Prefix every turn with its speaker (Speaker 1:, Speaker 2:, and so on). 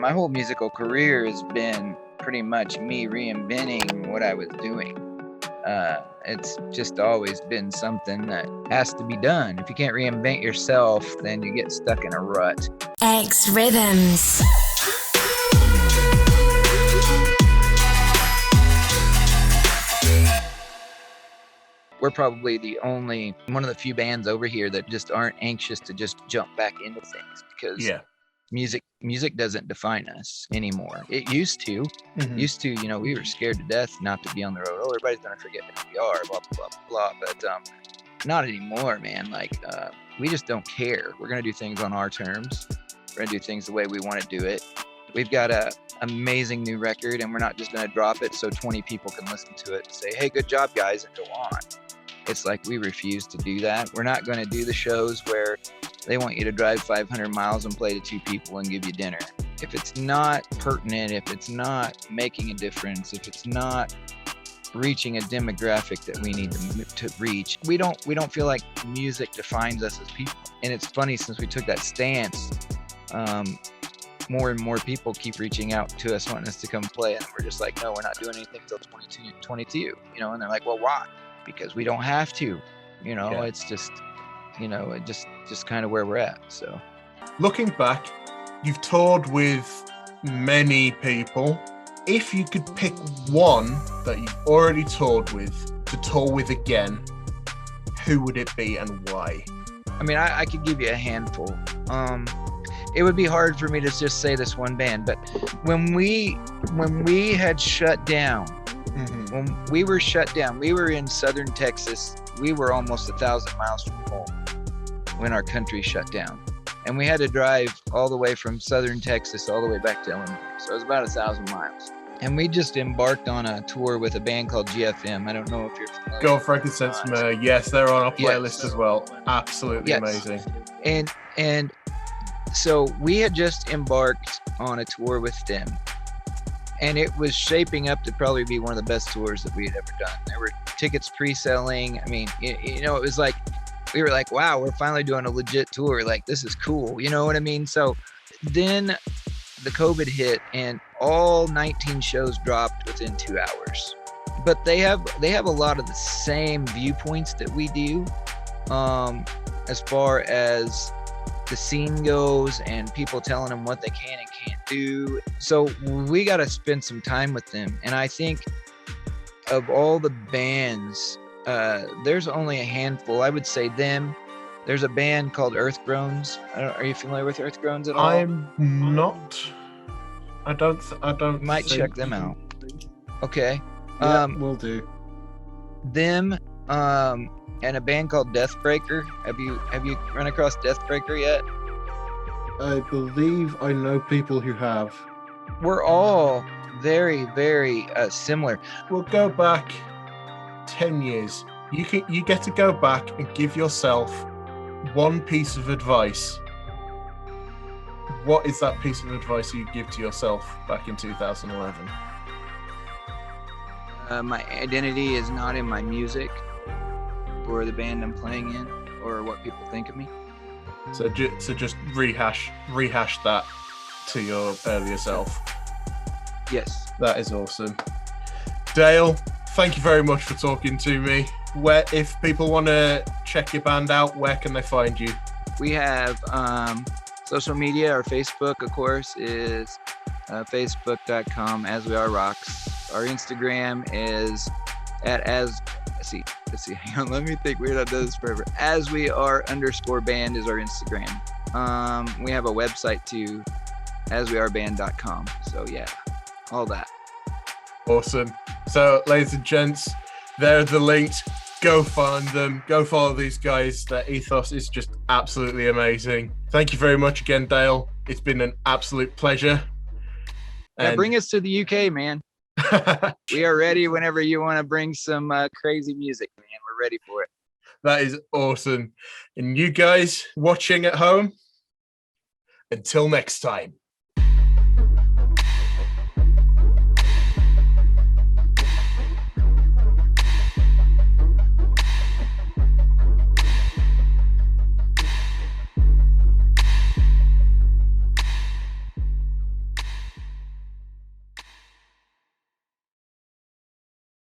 Speaker 1: My whole musical career has been pretty much me reinventing what I was doing. It's just always been something that has to be done. If you can't reinvent yourself, then you get stuck in a rut.
Speaker 2: xRhythms.
Speaker 1: We're probably one of the few bands over here that just aren't anxious to just jump back into things, because music doesn't define us anymore. It used to. We were scared to death not to be on the road. Oh, everybody's gonna forget who we are, blah blah blah blah. But not anymore, man. We just don't care. We're gonna do things on our terms. We're gonna do things the way we want to do it. We've got a amazing new record, and we're not just gonna drop it so 20 people can listen to it and say, "Hey, good job, guys," and go on. It's like we refuse to do that. We're not going to do the shows where they want you to drive 500 miles and play to 2 people and give you dinner. If it's not pertinent, if it's not making a difference, if it's not reaching a demographic that we need to reach, we don't feel like music defines us as people. And it's funny, since we took that stance, more and more people keep reaching out to us, wanting us to come play, and we're just like, no, we're not doing anything until 2022, and they're like, well, why? Because we don't have to, It's just, just kind of where we're at. So
Speaker 3: looking back, you've toured with many people. If you could pick one that you've already toured with to tour with again, who would it be and why?
Speaker 1: I mean, I could give you a handful. It would be hard for me to just say this one band, but when we had shut down, when we were shut down, we were in southern Texas. We were almost 1,000 miles from home when our country shut down. And we had to drive all the way from southern Texas all the way back to Illinois. So it was about 1,000 miles. And we just embarked on a tour with a band called GFM. I don't know if you're familiar.
Speaker 3: Go Frankincense. Yes, they're on our playlist as well. Absolutely amazing.
Speaker 1: And so we had just embarked on a tour with them. And it was shaping up to probably be one of the best tours that we had ever done. There were tickets pre-selling. I mean, it was like, we were like, wow, we're finally doing a legit tour. Like, this is cool. You know what I mean? So then the COVID hit, and all 19 shows dropped within 2 hours. But they have a lot of the same viewpoints that we do, as far as the scene goes, and people telling them what they can and can't do. So we got to spend some time with them. And I think of all the bands, there's only a handful. I would say them. There's a band called Earth Groans. Are you familiar with Earth Groans at all?
Speaker 3: I'm not. I don't.
Speaker 1: You might check them out. Okay.
Speaker 3: Yeah, we'll do.
Speaker 1: Them. And a band called Deathbreaker. Have you run across Deathbreaker yet?
Speaker 3: I believe I know people who have.
Speaker 1: We're all very, very similar.
Speaker 3: We'll go back 10 years. You get to go back and give yourself one piece of advice. What is that piece of advice you give to yourself back in 2011?
Speaker 1: My identity is not in my music, or the band I'm playing in, or what people think of me.
Speaker 3: So just rehash that to your earlier self.
Speaker 1: Yes.
Speaker 3: That is awesome. Dale, thank you very much for talking to me. If people want to check your band out, where can they find you?
Speaker 1: We have social media. Our Facebook, of course, is facebook.com As We Are Rocks. Our Instagram is at let's see, hang on, let me think. Weird, I've done this forever. As We Are _band is our Instagram. We have a website too, asweareband.com. So yeah, all that.
Speaker 3: Awesome. So ladies and gents, there are the links. Go find them. Go follow these guys. Their ethos is just absolutely amazing. Thank you very much again, Dale. It's been an absolute pleasure.
Speaker 1: And bring us to the UK, man. We are ready whenever you want to bring some crazy music, man. We're ready for it.
Speaker 3: That is awesome. And you guys watching at home, until next time.